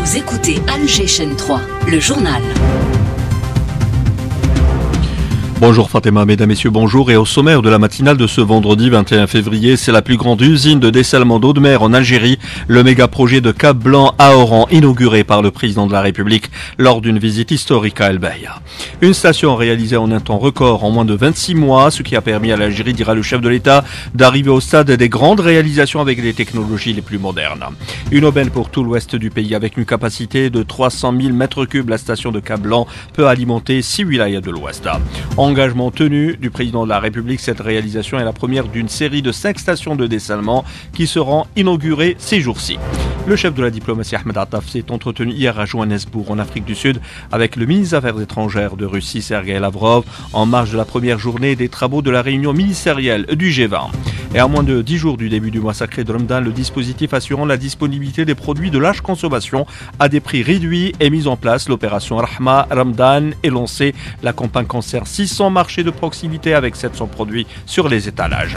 Vous écoutez Alger Chaîne 3, le journal. Bonjour Fatima, mesdames, messieurs, bonjour. Et au sommaire de la matinale de ce vendredi 21 février, c'est la plus grande usine de dessalement d'eau de mer en Algérie, le méga projet de Cap Blanc à Oran, inauguré par le président de la République lors d'une visite historique à El Beia. Une station réalisée en un temps record en moins de 26 mois, ce qui a permis à l'Algérie, dira le chef de l'État, d'arriver au stade des grandes réalisations avec les technologies les plus modernes. Une aubaine pour tout l'ouest du pays avec une capacité de 300 000 mètres cubes. La station de Cap Blanc peut alimenter 6 wilayas de l'ouest. Engagement tenu du président de la République, cette réalisation est la première d'une série de 5 stations de dessalement qui seront inaugurées ces jours-ci. Le chef de la diplomatie Ahmed Attaf s'est entretenu hier à Johannesburg en Afrique du Sud avec le ministre des Affaires étrangères de Russie Sergei Lavrov en marge de la première journée des travaux de la réunion ministérielle du G20. Et à moins de 10 jours du début du mois sacré de Ramadan, le dispositif assurant la disponibilité des produits de large consommation à des prix réduits est mis en place. L'opération Rahma Ramadan est lancée. La campagne concerne 600 marchés de proximité avec 700 produits sur les étalages.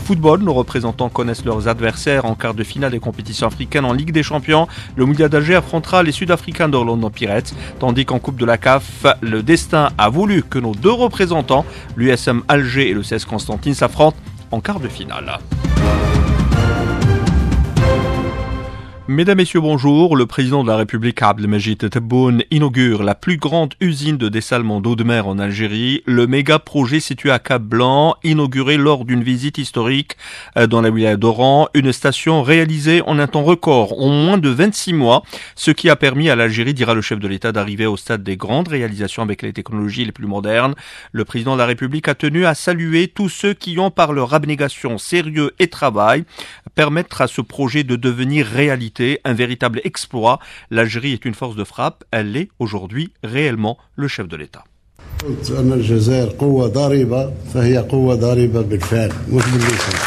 Football, nos représentants connaissent leurs adversaires en quart de finale des compétitions africaines en Ligue des Champions. Le Moudia d'Alger affrontera les Sud-Africains d'Orlando Pirates, tandis qu'en Coupe de la CAF, le destin a voulu que nos deux représentants, l'USM Alger et le CS Constantine, s'affrontent en quart de finale. Mesdames, Messieurs, bonjour. Le président de la République, Abdelmajid Tebboune, inaugure la plus grande usine de dessalement d'eau de mer en Algérie. Le méga projet situé à Cap Blanc, inauguré lors d'une visite historique dans la wilaya d'Oran, une station réalisée en un temps record, en moins de 26 mois, ce qui a permis à l'Algérie, dira le chef de l'État, d'arriver au stade des grandes réalisations avec les technologies les plus modernes. Le président de la République a tenu à saluer tous ceux qui ont, par leur abnégation, sérieux et travail, permettre à ce projet de devenir réalité. Un véritable exploit. L'Algérie est une force de frappe. Elle est aujourd'hui réellement le chef de l'État. الجزائر قوة ضاربة فهي قوة ضاربة بالفعل مش باللسان.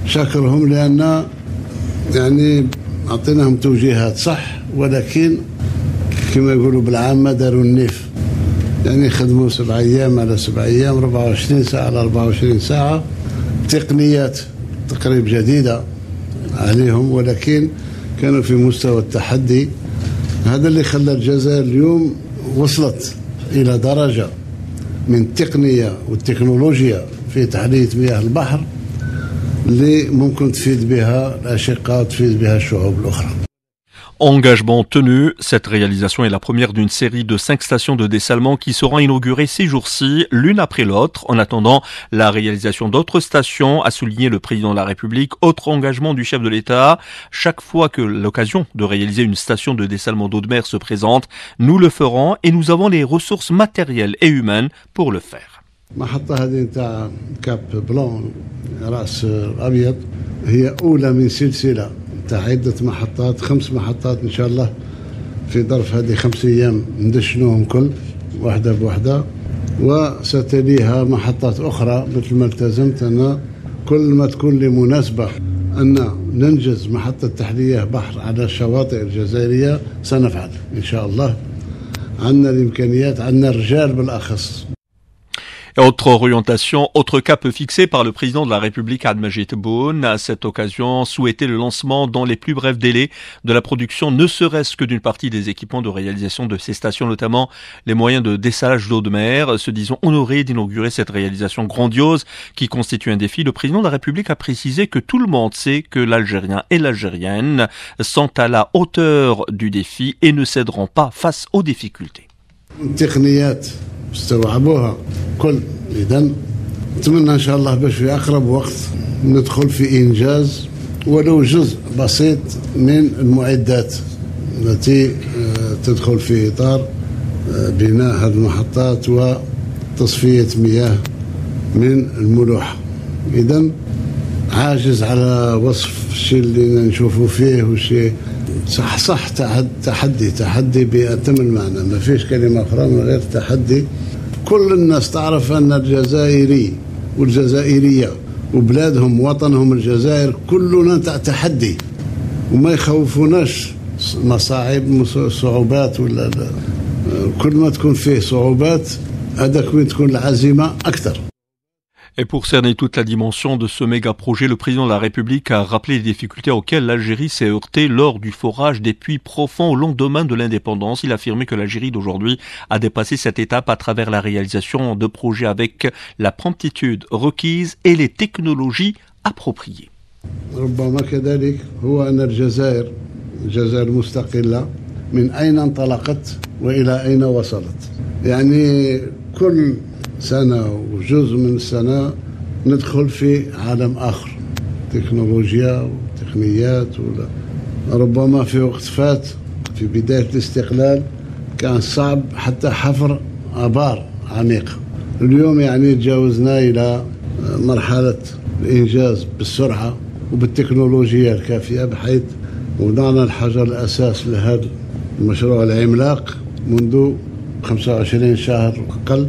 شكرهم لأن يعني أعطيناهم توجيهات صح ولكن كما يقولوا بالعامة داروا النيف يعني خدموا 7 أيام على 7 أيام 24 ساعة على 24 ساعة تقنيات تقريب جديدة عليهم ولكن كانوا في مستوى التحدي هذا اللي خلى الجزائر اليوم وصلت إلى درجة من التقنية والتكنولوجيا في تحلية مياه البحر اللي ممكن تفيد بها الأشقاء تفيد بها الشعوب الأخرى. Engagement tenu, cette réalisation est la première d'une série de 5 stations de dessalement qui seront inaugurées ces jours-ci, l'une après l'autre. En attendant la réalisation d'autres stations, a souligné le président de la République. Autre engagement du chef de l'État, chaque fois que l'occasion de réaliser une station de dessalement d'eau de mer se présente, nous le ferons et nous avons les ressources matérielles et humaines pour le faire. محطة هذه نتاع كاب بلون رأس أبيض هي أولى من سلسلة عدة محطات 5 محطات إن شاء الله في ظرف هذه 5 أيام ندشنوهم كل واحدة بواحدة وستليها محطات أخرى مثل ما التزمت أنا كل ما تكون لي مناسبة أن ننجز محطة تحلية بحر على الشواطئ الجزائرية سنفعل إن شاء الله عندنا الإمكانيات عندنا الرجال بالأخص. Autre orientation, autre cap fixé par le président de la République Abdelmajid Tebboune. À cette occasion, souhaiter le lancement dans les plus brefs délais de la production, ne serait-ce que d'une partie des équipements de réalisation de ces stations, notamment les moyens de dessalage d'eau de mer. Se disant honorés d'inaugurer cette réalisation grandiose qui constitue un défi, le président de la République a précisé que tout le monde sait que l'Algérien et l'Algérienne sont à la hauteur du défi et ne céderont pas face aux difficultés. استوعبوها كل إذن نتمنى إن شاء الله باش في أقرب وقت ندخل في إنجاز ولو جزء بسيط من المعدات التي تدخل في إطار بناء هذه المحطات وتصفية مياه من الملوحة. إذن عاجز على وصف الشيء اللي نشوفه فيه والشيء صح تحدي بأتم المعنى ما فيش كلمة أخرى من غير تحدي. كل الناس تعرف أن الجزائري والجزائرية وبلادهم وطنهم الجزائر كلنا تحدي وما يخوفوناش مصاعب صعوبات ولا كل ما تكون فيه صعوبات هذاك وين تكون العزيمة أكثر. Et pour cerner toute la dimension de ce méga projet, le président de la République a rappelé les difficultés auxquelles l'Algérie s'est heurtée lors du forage des puits profonds au lendemain de l'indépendance. Il a affirmé que l'Algérie d'aujourd'hui a dépassé cette étape à travers la réalisation de projets avec la promptitude requise et les technologies appropriées. ربما كذلك هو أن الجزائر مستقلة من أين انطلقت وإلى أين وصلت. يعني كل سنة وجزء من السنة ندخل في عالم آخر تكنولوجيا وتقنيات ربما في وقت فات في بداية الاستقلال كان صعب حتى حفر آبار عميقة. اليوم يعني تجاوزنا إلى مرحلة الإنجاز بالسرعة وبالتكنولوجيا الكافية بحيث وضعنا الحجر الأساس لهذا المشروع العملاق منذ 25 شهر أقل.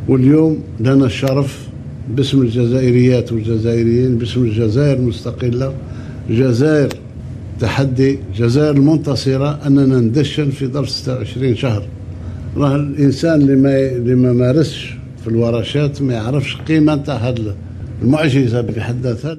واليوم لنا الشرف باسم الجزائريات والجزائريين باسم الجزائر المستقلة جزائر تحدي جزائر المنتصرة أننا ندشن في ظرف 26 شهر. راه الإنسان اللي ما مارسش في الورشات ما يعرفش قيمة تاع هذه المعجزة بحد ذاتها.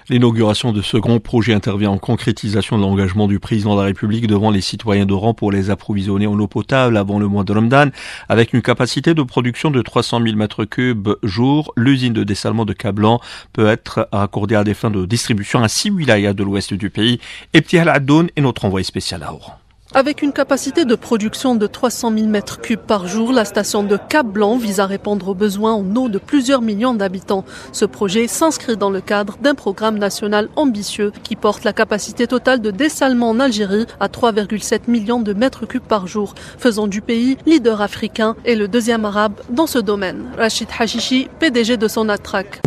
L'inauguration de ce grand projet intervient en concrétisation de l'engagement du président de la République devant les citoyens d'Oran pour les approvisionner en eau potable avant le mois de Ramadan. Avec une capacité de production de 300 000 m3 jour, l'usine de dessalement de Cablan peut être raccordée à des fins de distribution à 6 wilayas de l'ouest du pays. Ebtihal Addoun est notre envoyé spécial à Oran. Avec une capacité de production de 300 000 m3 par jour, la station de Cablan vise à répondre aux besoins en eau de plusieurs millions d'habitants. Ce projet s'inscrit dans le cadre d'un programme national ambitieux qui porte la capacité totale de dessalement en Algérie à 3,7 millions de mètres cubes par jour, faisant du pays leader africain et le deuxième arabe dans ce domaine. Rachid Hachichi, PDG de Sonatrach.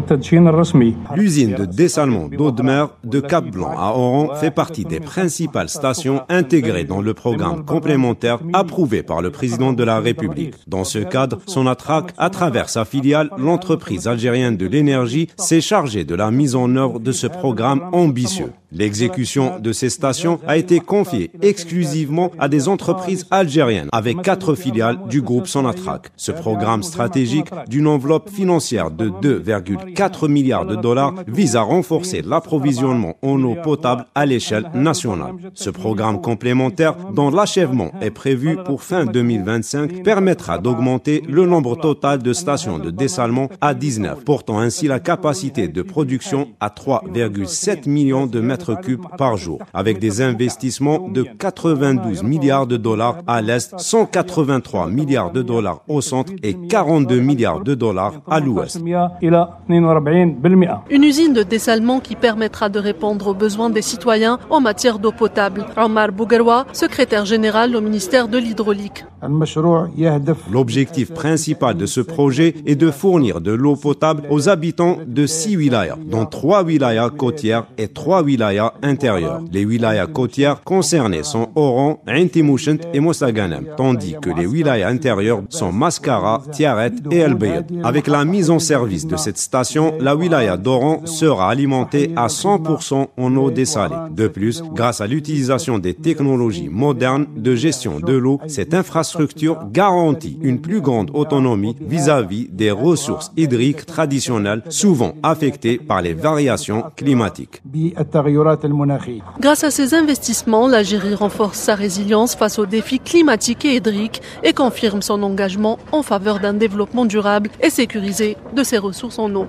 L'usine de dessalement d'eau de mer de Cablan à Oran fait partie des principales stations intégrées dans le programme complémentaire approuvé par le président de la République. Dans ce cadre, Sonatrach, à travers sa filiale, l'entreprise algérienne de l'énergie, s'est chargée de la mise en œuvre de ce programme ambitieux. L'exécution de ces stations a été confiée exclusivement à des entreprises algériennes avec 4 filiales du groupe Sonatrach. Ce programme stratégique d'une enveloppe financière de 2,4 milliards de dollars vise à renforcer l'approvisionnement en eau potable à l'échelle nationale. Ce programme complémentaire, dont l'achèvement est prévu pour fin 2025, permettra d'augmenter le nombre total de stations de dessalement à 19, portant ainsi la capacité de production à 3,7 millions de mètres cubes par jour, avec des investissements de 92 milliards de dollars à l'est, 183 milliards de dollars au centre et 42 milliards de dollars à l'ouest. Une usine de dessalement qui permettra de répondre aux besoins des citoyens en matière d'eau potable. Omar Bougueroua, secrétaire général au ministère de l'Hydraulique. L'objectif principal de ce projet est de fournir de l'eau potable aux habitants de 6 wilayas, dont 3 wilayas côtières et 3 wilayas intérieures. Les wilayas côtières concernées sont Oran, Ain Timouchent et Mostaganem, tandis que les wilayas intérieures sont Mascara, Tiaret et El Bayed. Avec la mise en service de cette station, la wilaya d'Oran sera alimentée à 100% en eau dessalée. De plus, grâce à l'utilisation des technologies modernes de gestion de l'eau, cette infrastructure garantit une plus grande autonomie vis-à-vis des ressources hydriques traditionnelles, souvent affectées par les variations climatiques. Grâce à ces investissements, l'Algérie renforce sa résilience face aux défis climatiques et hydriques et confirme son engagement en faveur d'un développement durable et sécurisé de ses ressources en eau.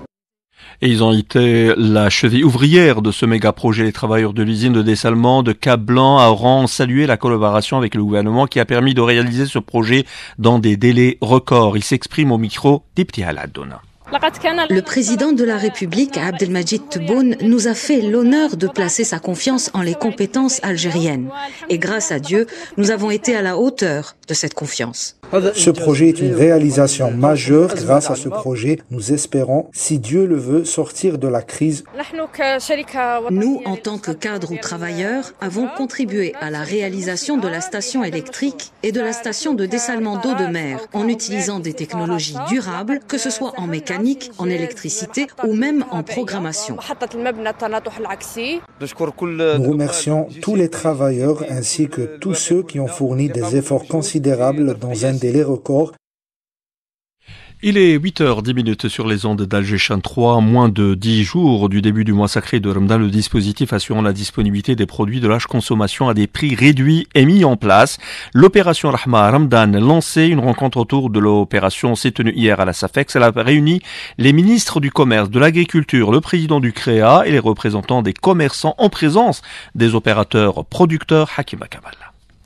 Et ils ont été la cheville ouvrière de ce méga projet. Les travailleurs de l'usine de dessalement de Cablan à Oran ont salué la collaboration avec le gouvernement qui a permis de réaliser ce projet dans des délais records. Ils s'expriment au micro d'Ibtihal Addoun. Le président de la République, Abdelmadjid Tebboune, nous a fait l'honneur de placer sa confiance en les compétences algériennes. Et grâce à Dieu, nous avons été à la hauteur de cette confiance. Ce projet est une réalisation majeure. Grâce à ce projet, nous espérons, si Dieu le veut, sortir de la crise. Nous, en tant que cadres ou travailleurs, avons contribué à la réalisation de la station électrique et de la station de dessalement d'eau de mer en utilisant des technologies durables, que ce soit en mécanique, en électricité ou même en programmation. Nous remercions tous les travailleurs ainsi que tous ceux qui ont fourni des efforts considérables dans un délai record. Il est 8h10 sur les ondes d'Alger Chan 3, moins de 10 jours du début du mois sacré de Ramadan. Le dispositif assurant la disponibilité des produits de large consommation à des prix réduits est mis en place. L'opération Rahma Ramadan, lancée, une rencontre autour de l'opération s'est tenue hier à la SAFEX. Elle a réuni les ministres du commerce, de l'agriculture, le président du CREA et les représentants des commerçants en présence des opérateurs producteurs. Hakim Kamal.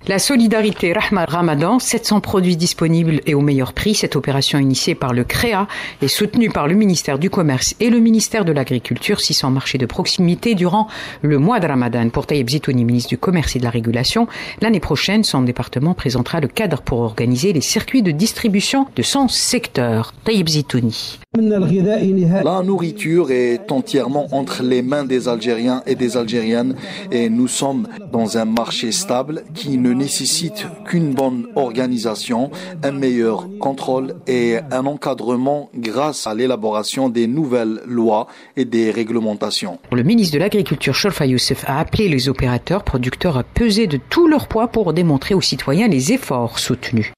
La solidarité Rahma Ramadan, 700 produits disponibles et au meilleur prix. Cette opération initiée par le CREA est soutenue par le ministère du Commerce et le ministère de l'Agriculture. 600 marchés de proximité durant le mois de Ramadan. Pour Taïeb Zitouni, ministre du Commerce et de la Régulation, l'année prochaine, son département présentera le cadre pour organiser les circuits de distribution de son secteur. Taïeb Zitouni. La nourriture est entièrement entre les mains des Algériens et des Algériennes et nous sommes dans un marché stable qui ne nécessite qu'une bonne organisation, un meilleur contrôle et un encadrement grâce à l'élaboration des nouvelles lois et des réglementations. Le ministre de l'Agriculture, Cholfa Youssef, a appelé les opérateurs producteurs à peser de tout leur poids pour démontrer aux citoyens les efforts soutenus.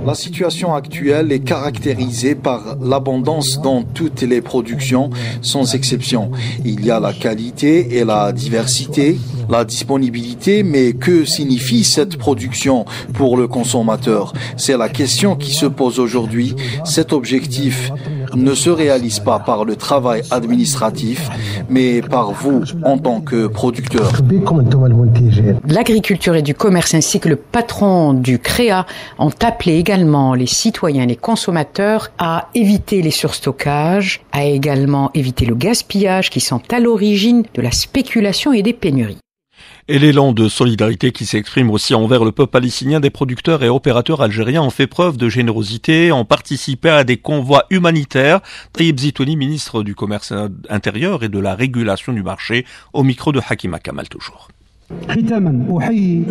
La situation actuelle est caractérisée par l'abondance dans toutes les productions, sans exception. Il y a la qualité et la diversité, la disponibilité, mais que signifie cette production pour le consommateur? C'est la question qui se pose aujourd'hui. Cet objectif ne se réalise pas par le travail administratif, mais par vous en tant que producteur. L'agriculture et du commerce ainsi que le patron du CREA ont appelé également les citoyens et les consommateurs à éviter les surstockages, à également éviter le gaspillage qui sont à l'origine de la spéculation et des pénuries. Et l'élan de solidarité qui s'exprime aussi envers le peuple palestinien, des producteurs et opérateurs algériens ont fait preuve de générosité, ont participé à des convois humanitaires. Taïeb Zitouni, ministre du Commerce intérieur et de la régulation du marché, au micro de Hakima Kamal toujours.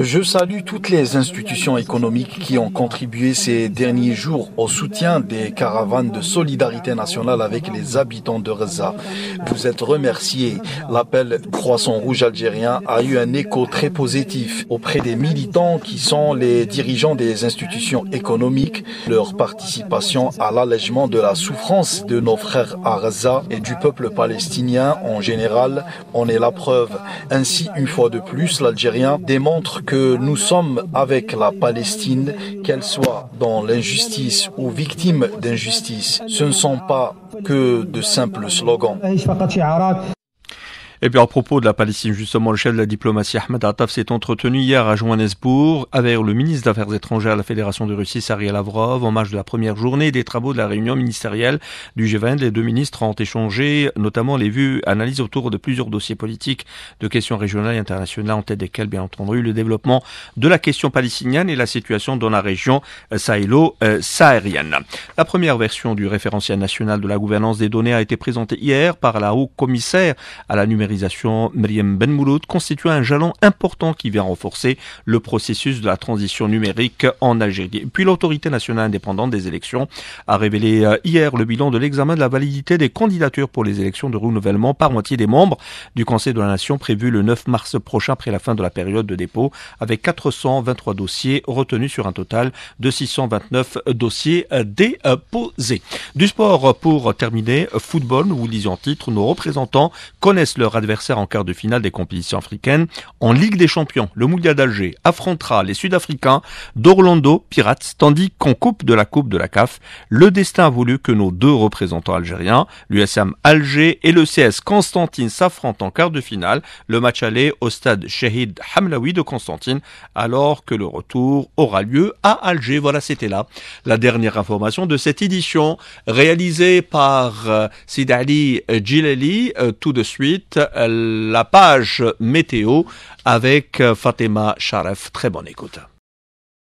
Je salue toutes les institutions économiques qui ont contribué ces derniers jours au soutien des caravanes de solidarité nationale avec les habitants de Gaza. Vous êtes remerciés. L'appel Croissant Rouge algérien a eu un écho très positif auprès des militants qui sont les dirigeants des institutions économiques. Leur participation à l'allègement de la souffrance de nos frères à Gaza et du peuple palestinien en général en est la preuve. Ainsi, une fois de plus, l'Algérien démontre que nous sommes avec la Palestine, qu'elle soit dans l'injustice ou victime d'injustice. Ce ne sont pas que de simples slogans. Et puis à propos de la Palestine, justement, le chef de la diplomatie Ahmed Attaf s'est entretenu hier à Johannesburg avec le ministre des Affaires étrangères de la Fédération de Russie, Sergei Lavrov, en marge de la première journée des travaux de la réunion ministérielle du G20. Les deux ministres ont échangé notamment les vues, analyses autour de plusieurs dossiers politiques, de questions régionales et internationales, en tête desquelles, bien entendu, le développement de la question palestinienne et la situation dans la région sahélo-saharienne. La première version du référentiel national de la gouvernance des données a été présentée hier par la haute commissaire à la numérisation Myriam Ben Mouloud, constitue un jalon important qui vient renforcer le processus de la transition numérique en Algérie. Puis l'autorité nationale indépendante des élections a révélé hier le bilan de l'examen de la validité des candidatures pour les élections de renouvellement par moitié des membres du Conseil de la Nation prévu le 9 mars prochain après la fin de la période de dépôt, avec 423 dossiers retenus sur un total de 629 dossiers déposés. Du sport pour terminer, football, nous vous lisions en titre, nos représentants connaissent leur adversaire en quart de finale des compétitions africaines. En Ligue des Champions, le Moulia d'Alger affrontera les Sud-Africains d'Orlando Pirates, tandis qu'en Coupe de la CAF, le destin a voulu que nos deux représentants algériens, l'USM Alger et le CS Constantine, s'affrontent en quart de finale. Le match aller au stade Shahid Hamlaoui de Constantine, alors que le retour aura lieu à Alger. Voilà, c'était là la dernière information de cette édition réalisée par Sid Ali Djilali. Tout de suite, la page météo avec Fatima Sharef. Très bonne écoute.